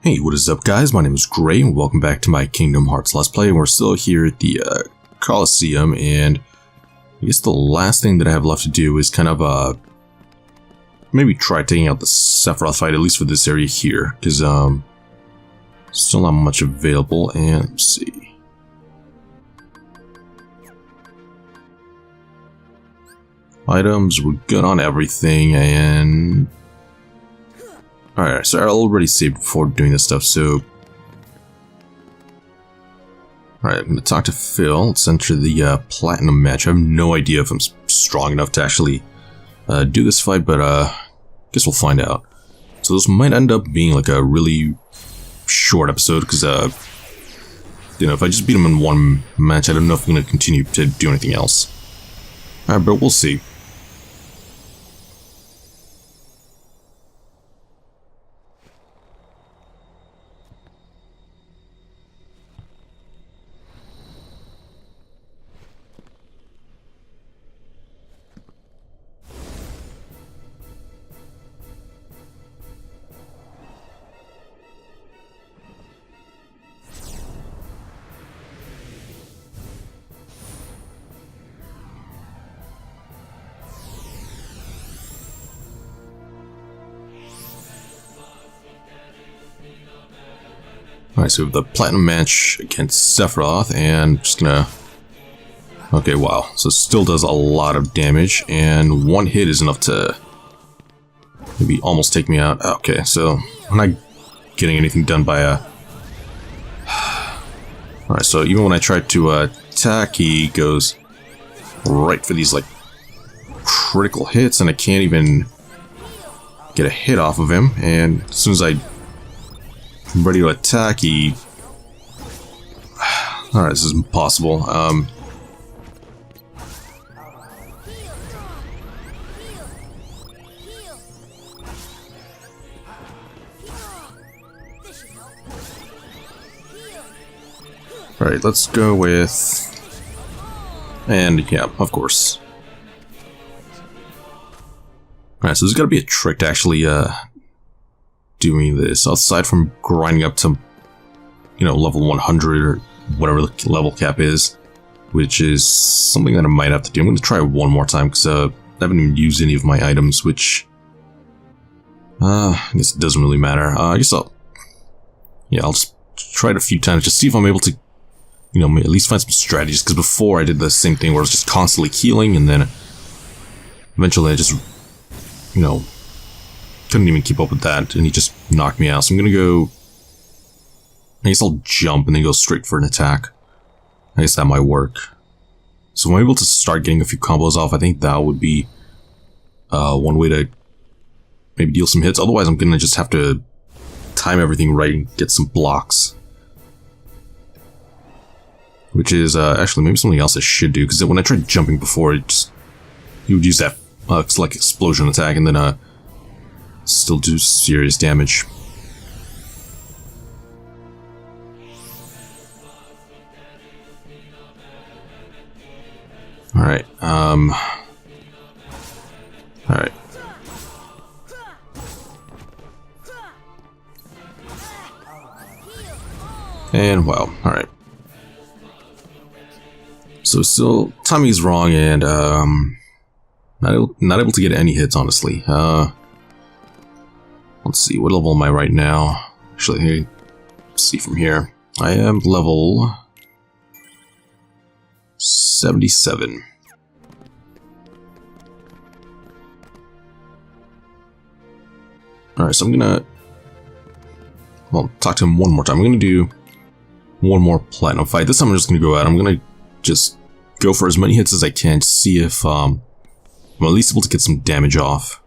Hey, what is up guys? My name is Gray and welcome back to my Kingdom Hearts Let's Play. We're still here at the Colosseum, and I guess the last thing that I have left to do is kind of maybe try taking out the Sephiroth fight, at least for this area here, because still not much available. And let's see. Items, we're good on everything, and alright, so I already saved before doing this stuff, so alright, I'm going to talk to Phil. Let's enter the Platinum match. I have no idea if I'm strong enough to actually do this fight, but guess we'll find out. So this might end up being like a really short episode, because you know, if I just beat him in one match, I don't know if I'm going to continue to do anything else. Alright, but we'll see. Alright, so we have the Platinum match against Sephiroth, and just gonna... Okay, wow. So it still does a lot of damage, and one hit is enough to maybe almost take me out. Okay, so I'm not getting anything done by a... Alright, so even when I try to attack, he goes right for these, like, critical hits, and I can't even get a hit off of him, and as soon as I'm ready to attack, he... Alright, this is impossible. Alright, let's go with... And, yeah, of course. Alright, so there's gotta be a trick to actually, doing this, aside from grinding up to, you know, level 100 or whatever the level cap is, which is something that I might have to do. I'm going to try it one more time, because I haven't even used any of my items, which I guess it doesn't really matter. I guess I'll just try it a few times, just see if I'm able to, you know, at least find some strategies, because before I did the same thing where I was just constantly healing, and then eventually I just, you know, couldn't even keep up with that, and he just knocked me out. So I'm gonna go... I guess I'll jump and then go straight for an attack. I guess that might work. So if I'm able to start getting a few combos off, I think that would be one way to maybe deal some hits. Otherwise, I'm gonna just have to time everything right and get some blocks. Which is actually maybe something else I should do, because when I tried jumping before, he would use that like explosion attack, and then still do serious damage. Alright, alright. And wow, alright. So still, timing's wrong, and not able to get any hits, honestly. Let's see, what level am I right now? Actually, let's see from here. I am level 77. Alright, so I'm gonna... Well, talk to him one more time. I'm gonna do one more Platinum fight. This time I'm just gonna go out. I'm gonna just go for as many hits as I can to see if I'm at least able to get some damage off.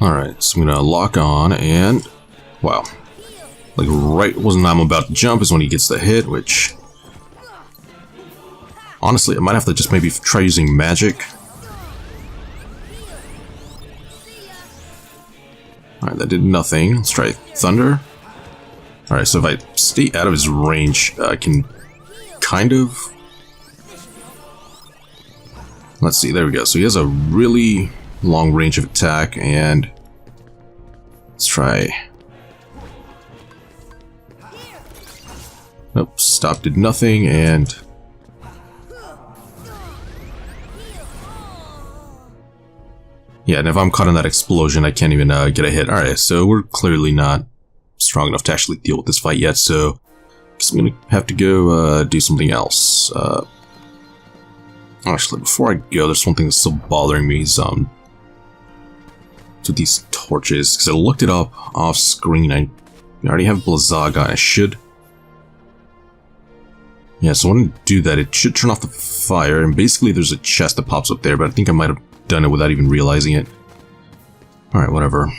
Alright, so I'm gonna lock on and... Wow. Like right when I'm about to jump is when he gets the hit, which... Honestly, I might have to just maybe try using magic. Alright, that did nothing. Let's try Thunder. Alright, so if I stay out of his range, I can kind of... Let's see, there we go. So he has a really long range of attack, and... Let's try... Nope, stop did nothing, and... Yeah, and if I'm caught in that explosion, I can't even get a hit. Alright, so we're clearly not strong enough to actually deal with this fight yet, so... I guess I'm gonna have to go do something else. Actually, before I go, there's one thing that's still bothering me. Is, with these torches, because I looked it up off screen. I already have Blizzaga. I should... Yeah, so when I do that, it should turn off the fire, and basically there's a chest that pops up there, but I think I might have done it without even realizing it. Alright, whatever.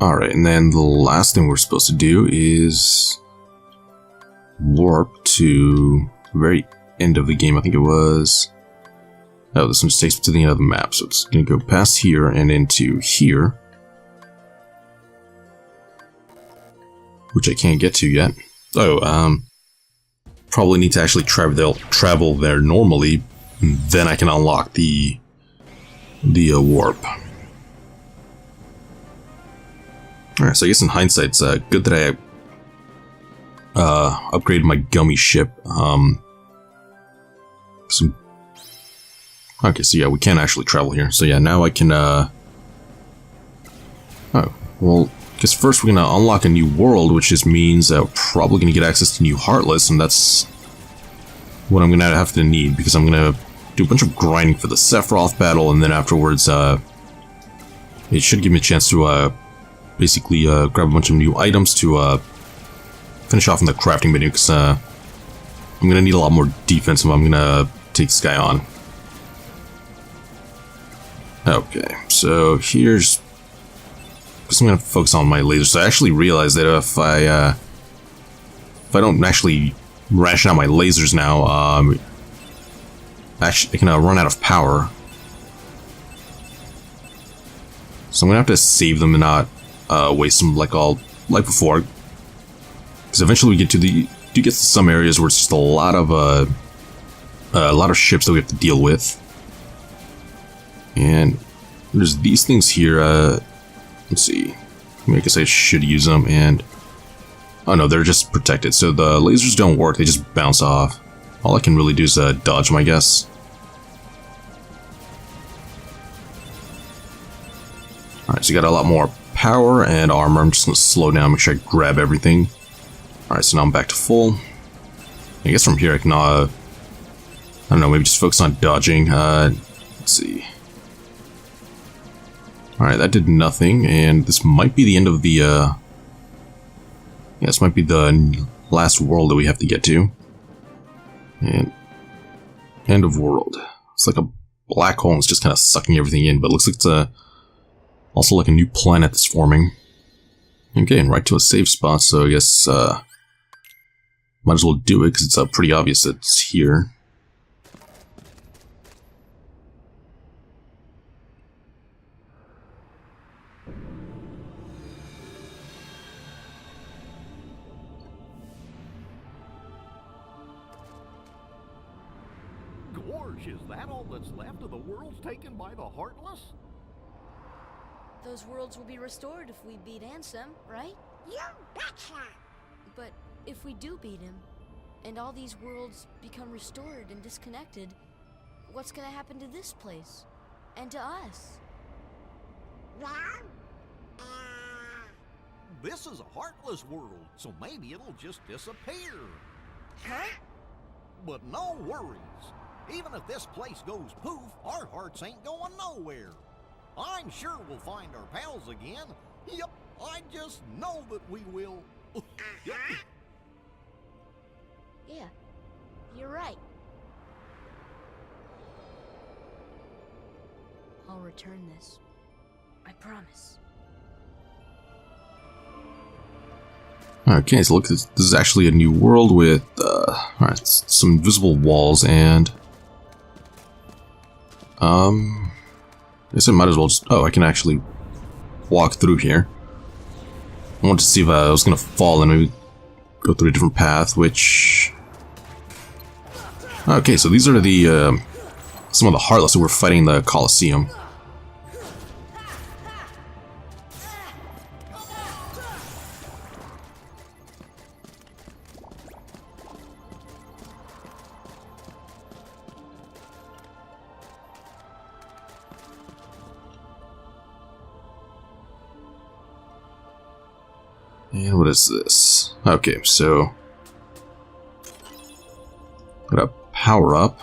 Alright, and then the last thing we're supposed to do is... warp to the very end of the game, I think it was... Oh, this one just takes me to the end of the map, so it's gonna go past here and into here. Which I can't get to yet. Oh, probably need to actually travel there normally, then I can unlock the warp. Alright, so I guess in hindsight, it's good that I upgraded my gummy ship. Okay, so yeah, we can actually travel here. So yeah, now I can, oh, well, I guess first we're gonna unlock a new world, which just means that we're probably gonna get access to new Heartless, and that's what I'm gonna have to need, because I'm gonna do a bunch of grinding for the Sephiroth battle, and then afterwards, it should give me a chance to, basically, grab a bunch of new items to, finish off in the crafting menu, because, I'm gonna need a lot more defense if I'm gonna take this guy on. Okay, so here's... I'm gonna focus on my lasers. So I actually realized that if I don't actually ration out my lasers now, actually I can run out of power. So I'm gonna have to save them and not waste them like before. Because eventually we get to some areas where it's just a lot of ships that we have to deal with. And there's these things here. Let's see. I guess I should use them, and... Oh no, they're just protected, so the lasers don't work, they just bounce off. All I can really do is dodge them, I guess. Alright, so you got a lot more power and armor. I'm just gonna slow down, make sure I grab everything. Alright, so now I'm back to full. I guess from here I can, I don't know, maybe just focus on dodging. Let's see. Alright, that did nothing, and this might be the end of the, yeah, this might be the last world that we have to get to. And... end of world. It's like a black hole, and it's just kind of sucking everything in, but it looks like it's also like a new planet that's forming. Okay, and right to a save spot, so I guess, might as well do it, because it's pretty obvious that it's here. Is that all that's left of the worlds taken by the Heartless? Those worlds will be restored if we beat Ansem, right? You betcha! But if we do beat him, and all these worlds become restored and disconnected, what's gonna happen to this place? And to us? Well, This is a Heartless world, so maybe it'll just disappear. huh? But no worries. Even if this place goes poof, our hearts ain't going nowhere. I'm sure we'll find our pals again. Yep, I just know that we will. Yep. Yeah, you're right. I'll return this. I promise. Okay, so look, this is actually a new world with alright, some invisible walls and I guess I might as well just I can actually walk through here. I wanted to see if I was gonna fall and maybe go through a different path, which okay, so these are the some of the Heartless who were fighting in the Colosseum. And what is this? Okay, so got a power up.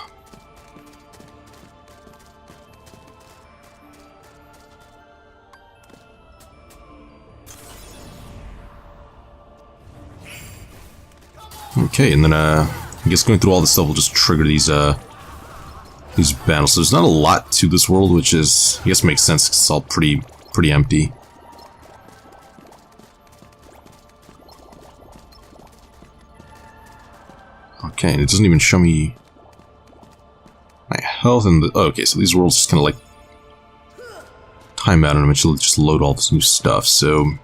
Okay, and then I guess going through all this stuff will just trigger these battles. So there's not a lot to this world, which is I guess makes sense 'cause it's all pretty empty. Okay, and it doesn't even show me my health and the... Oh, okay, so these worlds just kind of like time out and eventually just load all this new stuff. So I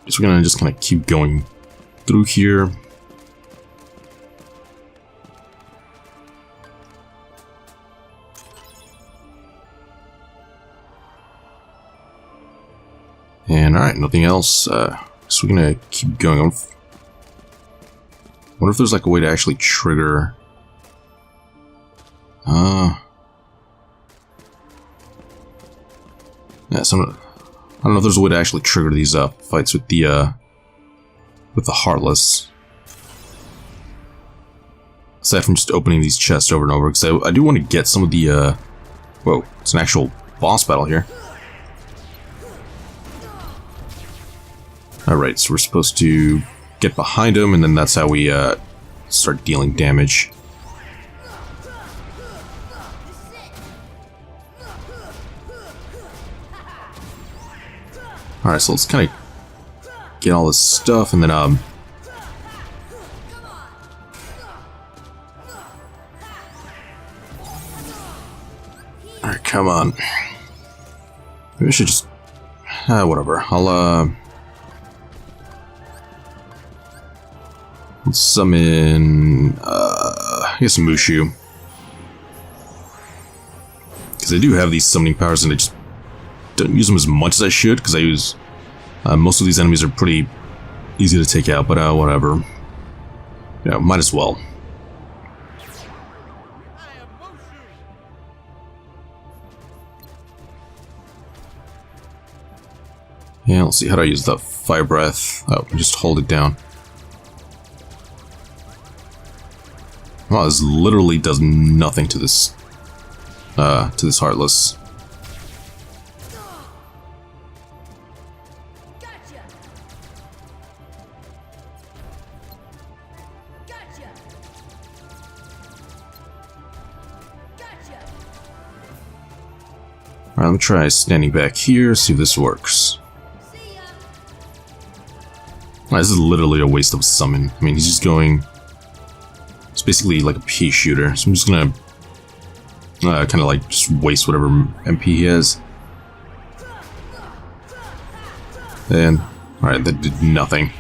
guess we're gonna just kind of keep going through here. And alright, nothing else. So we're gonna keep going on. Wonder if there's like a way to actually trigger. Yeah, I don't know if there's a way to actually trigger these fights with the Heartless. Aside from just opening these chests over and over, because I do want to get some of the whoa, it's an actual boss battle here. Alright, so we're supposed to get behind him, and then that's how we start dealing damage. Alright, so let's kind of get all this stuff, and then alright, come on. Maybe I should just whatever. I'll let's summon, I guess Mushu. Because I do have these summoning powers and I just don't use them as much as I should, because I use, most of these enemies are pretty easy to take out, but whatever. Yeah, might as well. Yeah, let's see, how do I use the Fire Breath? Oh, just hold it down. Wow, this literally does nothing to this Heartless. Alright, let me try standing back here, see if this works. Alright, this is literally a waste of a summon. I mean, he's just going... It's basically like a pea shooter, so I'm just gonna kind of like just waste whatever MP he has. And alright, that did nothing.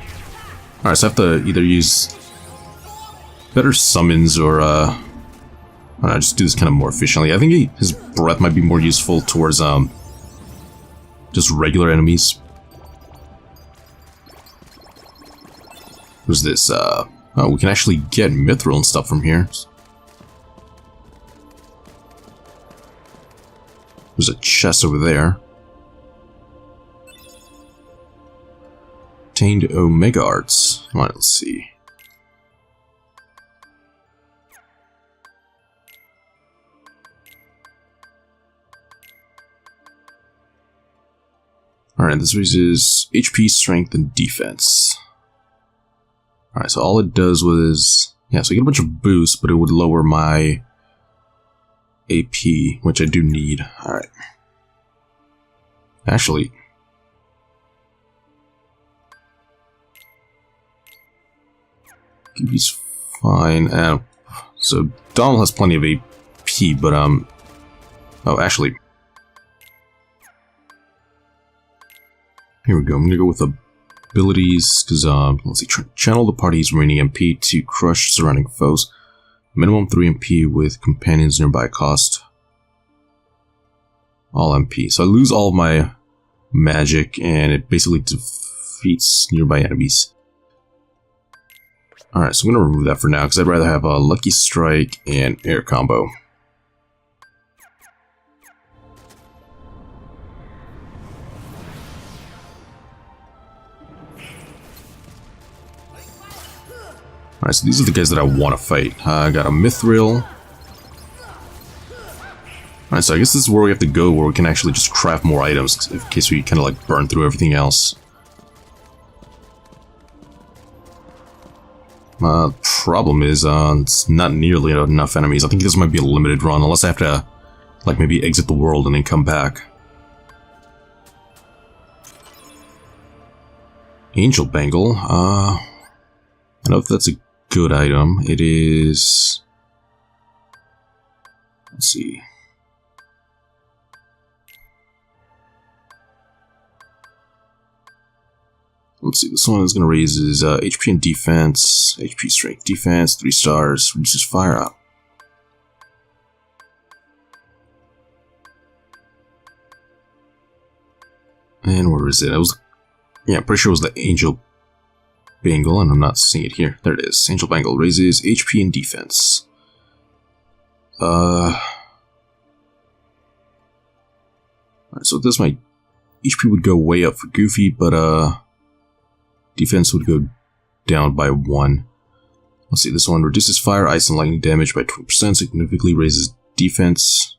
Alright, so I have to either use better summons or just do this kind of more efficiently. I think his breath might be more useful towards just regular enemies. What's this? Oh, we can actually get mithril and stuff from here. There's a chest over there. Obtained Omega Arts. Alright, let's see. Alright, this raises HP, strength, and defense. Alright, so all it does was... Yeah, so I get a bunch of boosts, but it would lower my AP, which I do need. Alright. Actually, he's fine. So Donald has plenty of AP, but oh, actually, here we go. I'm gonna go with abilities because let's see, channel the party's remaining MP to crush surrounding foes. Minimum 3 MP with companions nearby cost. All MP. So I lose all of my magic, and it basically defeats nearby enemies. Alright, so I'm going to remove that for now, because I'd rather have a Lucky Strike and Air Combo. Alright, so these are the guys that I want to fight. I got a Mithril. Alright, so I guess this is where we have to go, where we can actually just craft more items, in case we kind of like burn through everything else. Problem is, it's not nearly enough enemies. I think this might be a limited run, unless I have to, like, maybe exit the world and then come back. Angel Bangle. I don't know if that's a good item. It is... Let's see. Let's see, this one is going to raise his HP and defense, HP strength, defense, 3 stars, reduces fire up. And where is it? Yeah, I'm pretty sure it was the Angel Bangle, and I'm not seeing it here. There it is. Angel Bangle raises HP and defense. Alright, so this my HP would go way up for Goofy, but defense would go down by 1. Let's see, this one reduces fire, ice, and lightning damage by 20%, significantly raises defense.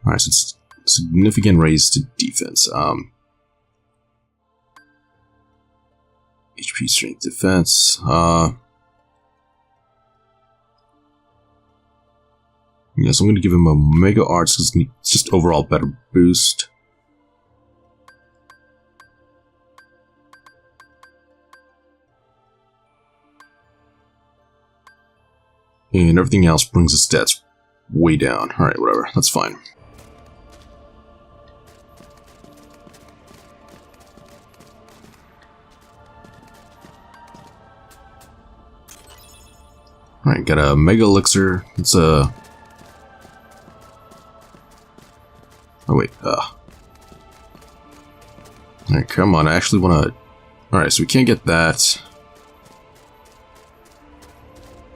Alright, so it's significant raise to defense. HP, strength, defense. Yeah, so I'm going to give him a Mega Arts because it's just overall better boost. And everything else brings his stats way down. Alright, whatever. That's fine. Alright, got a Mega Elixir. It's a... Oh, wait. Alright, come on. I actually want to... Alright, so we can't get that.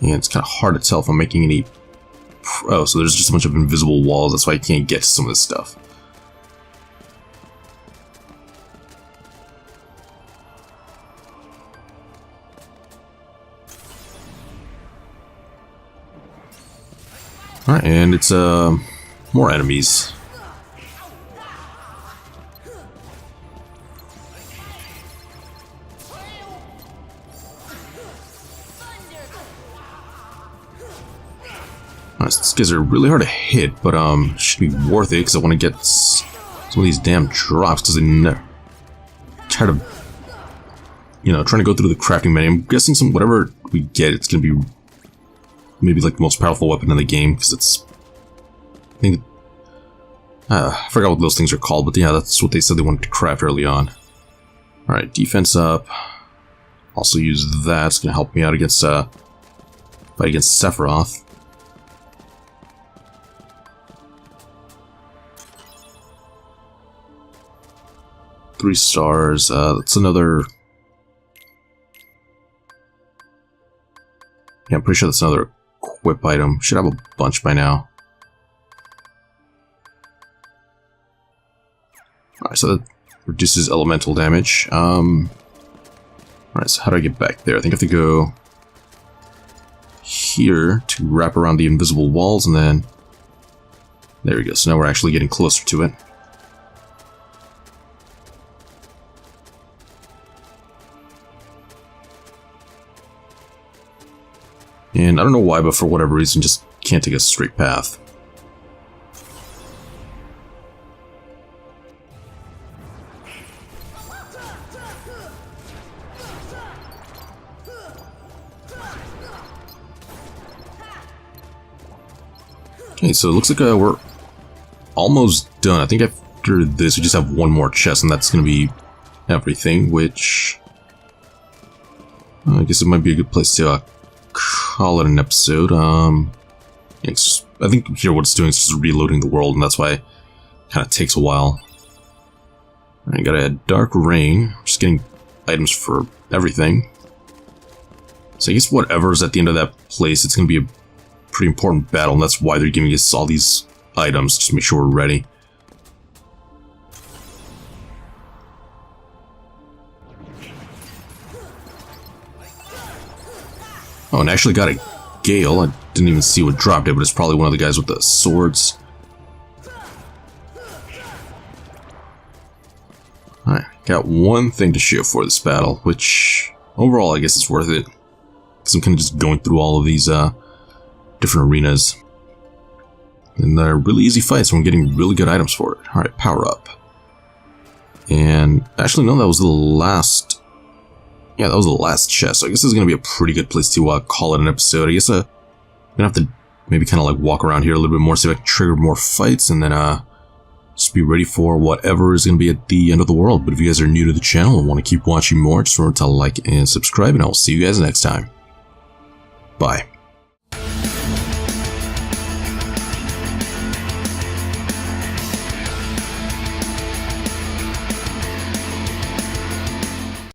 And it's kind of hard to tell if I'm making any... Oh, so there's just a bunch of invisible walls. That's why I can't get to some of this stuff. Alright, and it's more enemies. These guys are really hard to hit, but should be worth it because I want to get some of these damn drops because they try to, you know, trying to go through the crafting menu. I'm guessing whatever we get, it's gonna be maybe like the most powerful weapon in the game because it's. I think I forgot what those things are called, but yeah, that's what they said they wanted to craft early on. All right, defense up. Also use that. It's gonna help me out against fight against Sephiroth. Three stars. That's another. Yeah, I'm pretty sure that's another equip item. Should have a bunch by now. Alright, so that reduces elemental damage. Alright, so how do I get back there? I think I have to go here to wrap around the invisible walls, and then there we go. So now we're actually getting closer to it. And I don't know why, but for whatever reason, just can't take a straight path. Okay, so it looks like we're almost done. I think after this we just have one more chest, and that's going to be everything, which I guess it might be a good place to call it an episode. I think here what it's doing is just reloading the world, and that's why it kind of takes a while. I got a dark rain, just getting items for everything. So I guess whatever's at the end of that place, it's going to be a pretty important battle, and that's why they're giving us all these items, just to make sure we're ready. Oh, and I actually got a Gale. I didn't even see what dropped it, but it's probably one of the guys with the swords. Alright, got one thing to show for this battle, which overall I guess it's worth it. Because I'm kind of just going through all of these different arenas. And they're really easy fights, so I'm getting really good items for it. Alright, power up. And actually, no, that was the last. Yeah, that was the last chest. So I guess this is going to be a pretty good place to call it an episode. I guess I'm going to have to maybe kind of like walk around here a little bit more, see if I can trigger more fights, and then just be ready for whatever is going to be at the end of the world. But if you guys are new to the channel and want to keep watching more, just remember to like and subscribe, and I will see you guys next time. Bye.